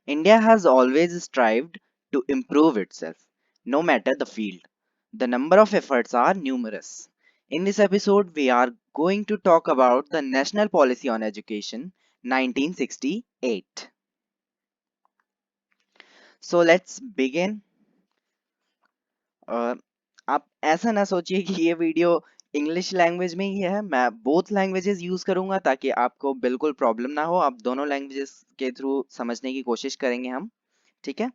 India has always strived to improve itself, no matter the field. The number of efforts are numerous. In this episode, we are going to talk about the National Policy on Education 1968. So let's begin. और आप ऐसा ना सोचिए कि ये video English language में ही है। मैं बोथ लैंग्वेजेस यूज करूंगा ताकि आपको बिल्कुल प्रॉब्लम ना हो। आप दोनों लैंग्वेजेस के थ्रू समझने की कोशिश करेंगे हम। ठीक है।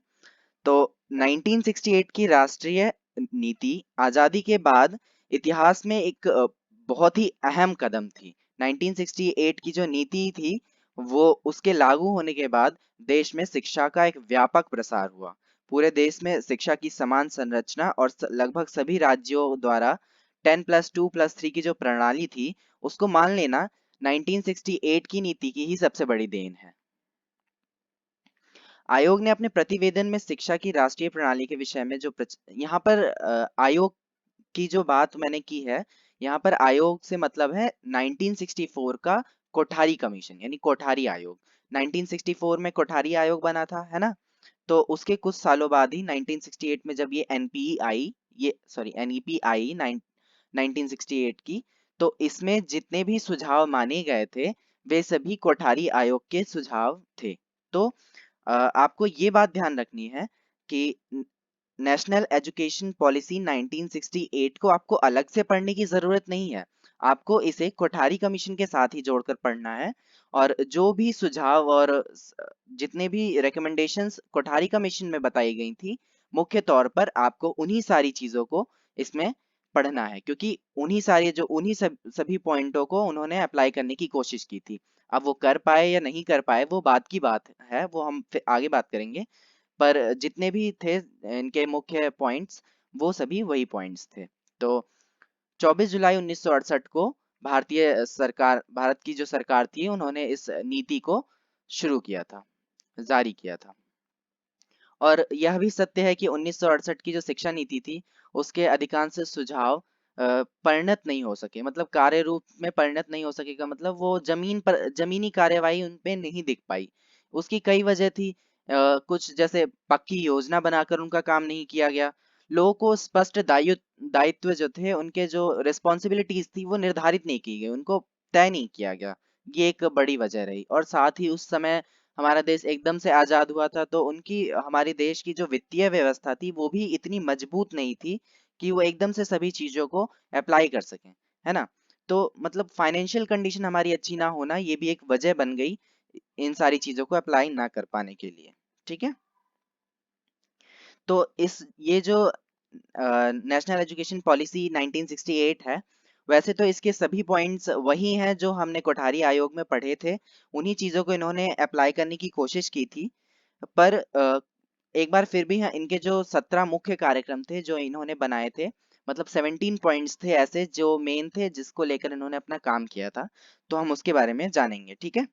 तो 1968 की राष्ट्रीय नीति आजादी के बाद इतिहास में एक बहुत ही अहम कदम थी। 1968 की जो नीति थी वो उसके लागू होने के बाद देश में शिक्षा का एक व्यापक प्रसार हुआ। पूरे देश में शिक्षा की समान संरचना और लगभग सभी राज्यों द्वारा 10+2+3 की जो प्रणाली थी उसको मान लेना 1968 की नीति की ही सबसे बड़ी देन है। आयोग ने अपने प्रतिवेदन में शिक्षा की राष्ट्रीय प्रणाली के विषय में जो यहाँ पर आयोग की जो बात मैंने की है, यहाँ पर आयोग से मतलब है 1964 का कोठारी कमीशन यानी कोठारी आयोग। 1964 में कोठारी आयोग बना था, है ना। तो उसके कुछ सालों बाद ही 1968 में जब ये एनपीई आई, ये सॉरी एनईपी आई 1968 की, तो इसमें जितने भी सुझाव माने गए थे वे सभी कोठारी आयोग के सुझाव थे। तो आपको ये बात ध्यान रखनी है कि नेशनल एजुकेशन पॉलिसी 1968 को आपको अलग से पढ़ने की जरूरत नहीं है। आपको इसे कोठारी कमीशन के साथ ही जोड़कर पढ़ना है। और जो भी सुझाव और जितने भी रिकमेंडेशंस कोठारी कमीशन में बताई गई थी, मुख्य तौर पर आपको उन्हीं सारी चीजों को इसमें पढ़ना है, क्योंकि उन्हीं सभी पॉइंटों को उन्होंने अप्लाई करने की कोशिश की थी। अब वो कर पाए या नहीं कर पाए वो बात की बात है, वो हम फिर आगे बात करेंगे। पर जितने भी थे इनके मुख्य पॉइंट्स वो सभी वही पॉइंट्स थे। तो 24 जुलाई 1968 को भारत की जो सरकार थी उन्होंने इस नीति को शुरू किया था, जारी किया था। और यह भी सत्य है कि 1968 की जो शिक्षा नीति थी उसके अधिकांश सुझाव परिणत नहीं हो सके। मतलब कार्य रूप में परिणत नहीं हो सकेगा, मतलब वो जमीनी कार्यवाही उन पे नहीं दिख पाई। उसकी कई वजह थी। कुछ जैसे पक्की योजना बनाकर उनका काम नहीं किया गया। लोगों को स्पष्ट दायित्व जो थे, उनके जो रिस्पॉन्सिबिलिटीज थी वो निर्धारित नहीं की गई, उनको तय नहीं किया गया। ये एक बड़ी वजह रही। और साथ ही उस समय हमारा देश एकदम से आजाद हुआ था, तो उनकी हमारे देश की जो वित्तीय व्यवस्था थी वो भी इतनी मजबूत नहीं थी कि वो एकदम से सभी चीजों को अप्लाई कर सकें, है ना। तो मतलब फाइनेंशियल कंडीशन हमारी अच्छी ना होना ये भी एक वजह बन गई इन सारी चीजों को अप्लाई ना कर पाने के लिए। ठीक है। तो इस ये जो नेशनल एजुकेशन पॉलिसी 1968 है, वैसे तो इसके सभी पॉइंट्स वही हैं जो हमने कोठारी आयोग में पढ़े थे। उन्हीं चीजों को इन्होंने अप्लाई करने की कोशिश की थी। पर एक बार फिर भी इनके जो 17 मुख्य कार्यक्रम थे जो इन्होंने बनाए थे, मतलब 17 पॉइंट्स थे ऐसे जो मेन थे जिसको लेकर इन्होंने अपना काम किया था। तो हम उसके बारे में जानेंगे। ठीक है।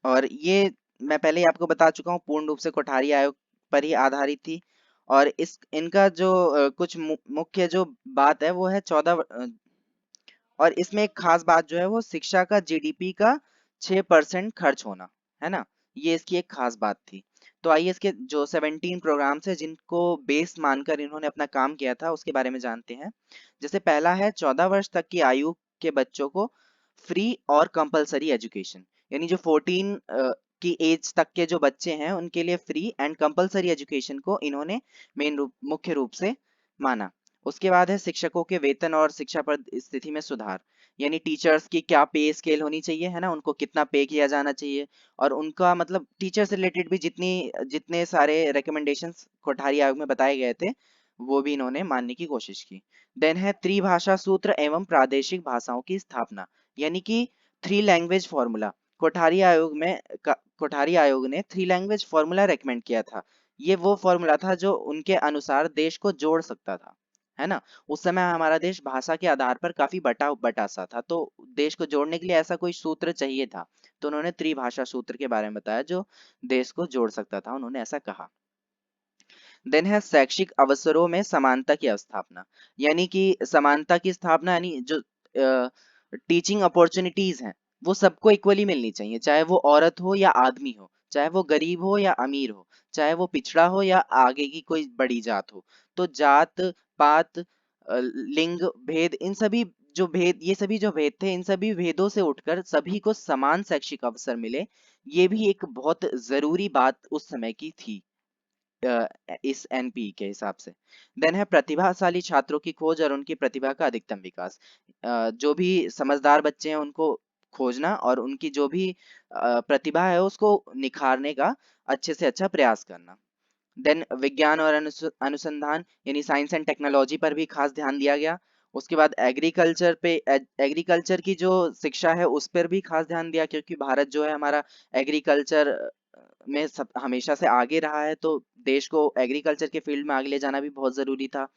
और ये मैं पहले ही आपको बता चुका हूँ, पूर्ण रूप से कोठारी आयोग पर ही आधारित थी। और इस इनका जो कुछ मुख्य जो बात है वो है 14। और इसमें एक खास बात जो है वो शिक्षा का जीडीपी का 6% खर्च होना, है ना। ये इसकी एक खास बात थी। तो आइए इसके जो 17 प्रोग्राम्स है जिनको बेस मानकर इन्होंने अपना काम किया था उसके बारे में जानते हैं। जैसे पहला है 14 वर्ष तक की आयु के बच्चों को फ्री और कंपलसरी एजुकेशन, यानी जो 14 की एज तक के जो बच्चे हैं उनके लिए फ्री एंड कंपलसरी एजुकेशन को इन्होंने मुख्य रूप से माना। उसके बाद है शिक्षकों के वेतन और शिक्षा पर स्थिति में सुधार, यानी टीचर्स की क्या पे स्केल होनी चाहिए, है ना, उनको कितना पे किया जाना चाहिए। और उनका मतलब टीचर से रिलेटेड भी जितने सारे रिकमेंडेशंस कोठारी आयोग में बताए गए थे वो भी इन्होंने मानने की कोशिश की। देन है त्रिभाषा सूत्र एवं प्रादेशिक भाषाओं की स्थापना, यानी कि 3 लैंग्वेज फॉर्मूला। कोठारी आयोग ने 3 लैंग्वेज फॉर्मूला रेकमेंड किया था। ये वो फॉर्मूला था जो उनके अनुसार देश को जोड़ सकता था, है ना। उस समय हमारा देश भाषा के आधार पर काफी बटा बटा सा था, तो देश को जोड़ने के लिए ऐसा कोई सूत्र चाहिए था। तो उन्होंने त्रिभाषा सूत्र के बारे में बताया जो देश को जोड़ सकता था, उन्होंने ऐसा कहा। देन है शैक्षिक अवसरों में समानता की स्थापना, यानी कि समानता की स्थापना यानी जो टीचिंग अपॉर्चुनिटीज हैं वो सबको इक्वली मिलनी चाहिए, चाहे वो औरत हो या आदमी हो, चाहे वो गरीब हो या अमीर हो, चाहे वो पिछड़ा हो या आगे की कोई बड़ी जात हो। तो जात पात लिंग भेद, इन सभी जो भेद, ये सभी जो भेद थे, इन सभी भेदों से उठकर सभी को समान शैक्षिक अवसर मिले, ये भी एक बहुत जरूरी बात उस समय की थी इस एनपी के हिसाब से। देन है प्रतिभाशाली छात्रों की खोज और उनकी प्रतिभा का अधिकतम विकास। जो भी समझदार बच्चे हैं उनको खोजना और उनकी जो भी प्रतिभा है उसको निखारने का अच्छे से अच्छा प्रयास करना। देन विज्ञान और अनुसंधान यानी साइंस एंड टेक्नोलॉजी पर भी खास ध्यान दिया गया। उसके बाद एग्रीकल्चर पे, एग्रीकल्चर की जो शिक्षा है उस पर भी खास ध्यान दिया, क्योंकि भारत जो है हमारा एग्रीकल्चर में सब हमेशा से आगे रहा है, तो देश को एग्रीकल्चर के फील्ड में आगे ले जाना भी बहुत जरूरी था।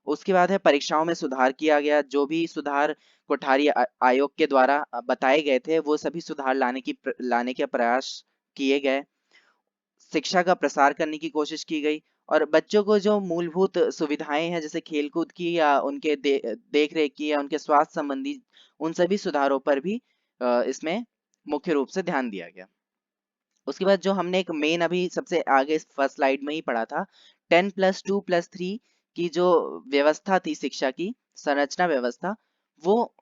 उसके बाद है परीक्षाओं में सुधार किया गया। जो भी सुधार कोठारी आयोग के द्वारा बताए गए थे वो सभी सुधार लाने के प्रयास किए गए। शिक्षा का प्रसार करने की कोशिश की गई और बच्चों को जो मूलभूत सुविधाएं हैं जैसे खेलकूद की या उनके देख रेख की या उनके स्वास्थ्य संबंधी, उन सभी सुधारों पर भी इसमें मुख्य रूप से ध्यान दिया गया। उसके बाद जो हमने एक मेन अभी सबसे आगे फर्स्ट स्लाइड में ही पढ़ा था, 10+2+3 की जो व्यवस्था थी शिक्षा की संरचना व्यवस्था, वो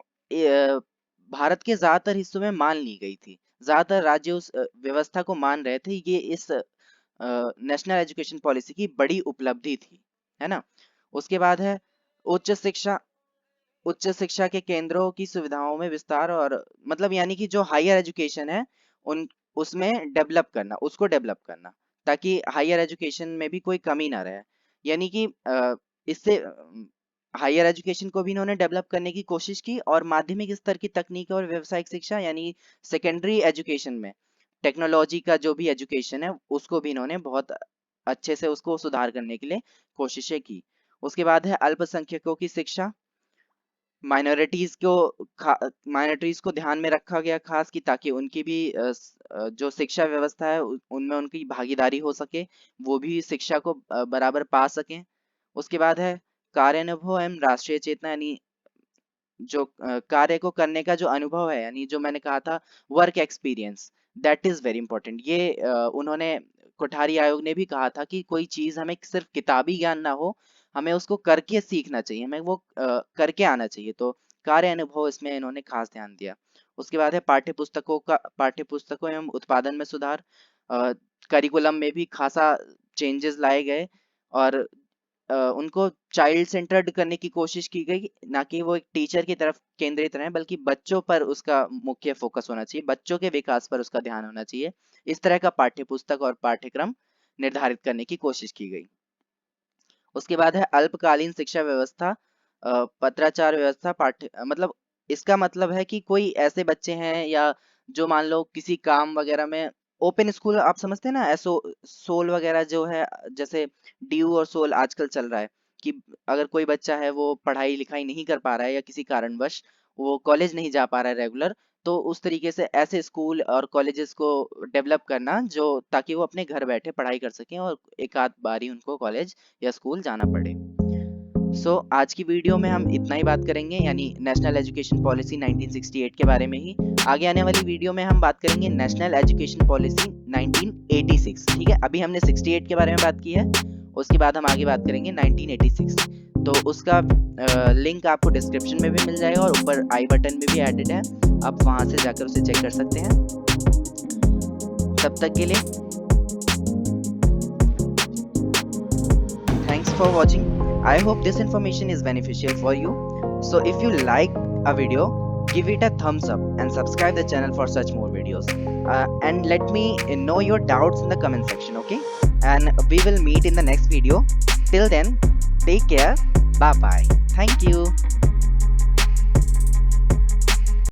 भारत के ज्यादातर हिस्सों में मान ली गई थी। ज्यादातर राज्य उस व्यवस्था को मान रहे थे। ये इस नेशनल एजुकेशन पॉलिसी की बड़ी उपलब्धि थी, है ना। उसके बाद है उच्च शिक्षा। उच्च शिक्षा के केंद्रों की सुविधाओं में विस्तार और मतलब यानी कि जो हायर एजुकेशन है उन उसमें डेवलप करना, उसको डेवलप करना, ताकि हायर एजुकेशन में भी कोई कमी ना रहे। यानी कि इससे हायर एजुकेशन को भी इन्होंने डेवलप करने की कोशिश की और माध्यमिक स्तर की तकनीक और व्यावसायिक शिक्षा यानी सेकेंडरी एजुकेशन में टेक्नोलॉजी का जो भी एजुकेशन है उसको भी इन्होंने बहुत अच्छे से उसको सुधार करने के लिए कोशिशें की। उसके बाद है अल्पसंख्यकों की शिक्षा। माइनॉरिटीज को ध्यान में रखा गया खास की, ताकि उनकी भी जो शिक्षा व्यवस्था है उनमें उनकी भागीदारी हो सके, वो भी शिक्षा को बराबर पा सकें। उसके बाद है कार्यानुभव एवं राष्ट्रीय चेतना, यानी जो कार्य को करने का जो अनुभव है, यानी जो मैंने कहा था work experience, that is very important. ये उन्होंने कोठारी आयोग ने भी कहा था कि कोई चीज हमें सिर्फ किताबी ज्ञान ना हो, हमें उसको करके सीखना चाहिए, हमें वो करके आना चाहिए। तो कार्य अनुभव इसमें इन्होंने खास ध्यान दिया। उसके बाद है पाठ्य पुस्तकों एवं उत्पादन में सुधार। करिकुलम में भी खासा चेंजेस लाए गए और उनको चाइल्ड सेंटर्ड करने की कोशिश की गई, ना कि वो एक टीचर की तरफ केंद्रित रहे, बल्कि बच्चों पर उसका मुख्य फोकस होना चाहिए, बच्चों के विकास पर उसका ध्यान होना चाहिए। इस तरह का पाठ्य पुस्तक और पाठ्यक्रम निर्धारित करने की कोशिश की गई। उसके बाद है अल्पकालीन शिक्षा व्यवस्था। पत्राचार व्यवस्था मतलब इसका मतलब है कि कोई ऐसे बच्चे हैं या जो मान लो किसी काम वगैरह में, ओपन स्कूल आप समझते हैं ना, एसओ सोल वगैरह जो है, जैसे ड्यू और सोल आजकल चल रहा है कि अगर कोई बच्चा है वो पढ़ाई लिखाई नहीं कर पा रहा है या किसी कारणवश वो कॉलेज नहीं जा पा रहा है रेगुलर, तो उस तरीके से ऐसे स्कूल और कॉलेजेस को डेवलप करना जो ताकि वो अपने घर बैठे पढ़ाई कर सकें और एक आध बारी उनको कॉलेज या स्कूल जाना पड़े। आज की वीडियो में हम इतना ही बात करेंगे, यानी नेशनल एजुकेशन पॉलिसी 1968 के बारे में ही। आगे आने वाली वीडियो में हम बात करेंगे नेशनल एजुकेशन पॉलिसी 1986। ठीक है, अभी हमने 68 के बारे में बात की है, उसके बाद हम आगे बात करेंगे 1986। तो उसका लिंक आपको डिस्क्रिप्शन में भी मिल जाएगा और ऊपर आई बटन में भी एडेड है, आप वहां से जाकर उसे चेक कर सकते हैं। तब तक के लिए thanks for watching. I hope this information is beneficial for you. So if you like a video, give it a thumbs up and subscribe the channel for such more videos. And let me know your doubts in the comment section, okay? And we will meet in the next video. Till then, take care. Bye bye. Thank you.